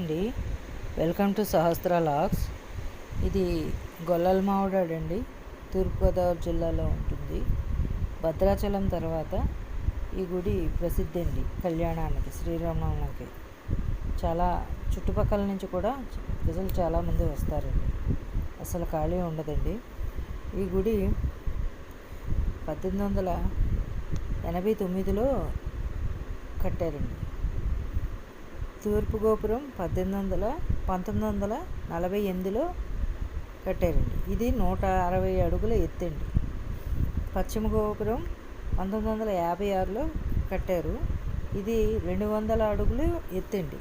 అండి, welcome to Sahasra logs. ఇది గొల్లలమావిడాడు అండి, తూర్పుగోదావరి జిల్లాలో ఉంటుంది. భద్రాచలం తర్వాత ఈ గుడి ప్రసిద్ధి అండి కళ్యాణానికి, శ్రీరామనవమికి. చాలా చుట్టుపక్కల నుంచి కూడా ప్రజలు చాలామంది వస్తారండి, అసలు ఖాళీ ఉండదండి. ఈ గుడి 1889లో కట్టారండి. తూర్పు గోపురం 1948లో కట్టారండి. ఇది 160 అడుగుల ఎత్తండి. పశ్చిమ గోపురం 1956లో కట్టారు. ఇది 200 అడుగులు ఎత్తండి.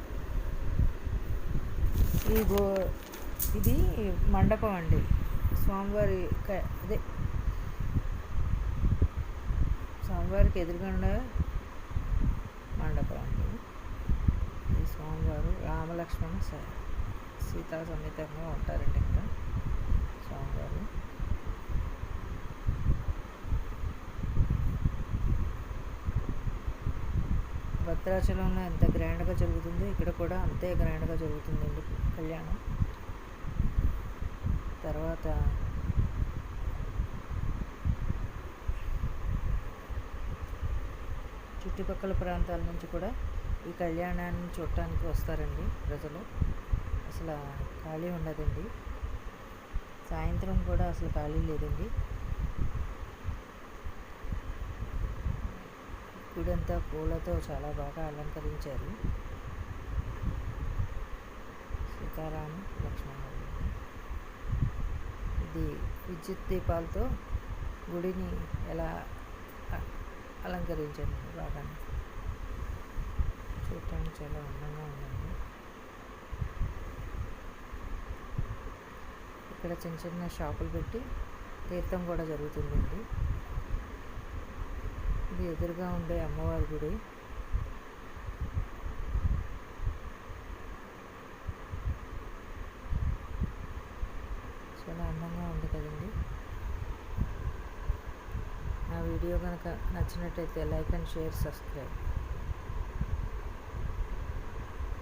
ఇది మండపం అండి, స్వామివారికి ఎదురుగుండా మండపం అండి. ఈ స్వామివారు రామలక్ష్మణ సీతా సమేతంగా ఉంటారండి. ఇక్కడ స్వామివారు భద్రాచలంలో ఎంత గ్రాండ్గా జరుగుతుందో ఇక్కడ కూడా అంతే గ్రాండ్గా జరుగుతుందండి కళ్యాణం. తర్వాత చుట్టుపక్కల ప్రాంతాల నుంచి కూడా ఈ కళ్యాణాన్ని చూడటానికి వస్తారండి ప్రజలు. అసలు ఖాళీ ఉండదండి. సాయంత్రం కూడా అసలు ఖాళీ లేదండి. గుడంతా పూలతో చాలా బాగా అలంకరించారు. సీతారామ లక్ష్మణ. ఇది విద్యుత్ దీపాలతో గుడిని ఎలా అలంకరించారు బాగా. చూడటానికి చాలా అందంగా ఉందండి. ఇక్కడ చిన్న చిన్న షాపులు పెట్టి తీర్థం కూడా జరుగుతుందండి. ఇది ఎదురుగా ఉండే అమ్మవారి గుడి. చాలా అందంగా ఉంది కదండి. నా వీడియో కనుక నచ్చినట్టయితే లైక్ అండ్ షేర్, సబ్స్క్రైబ్.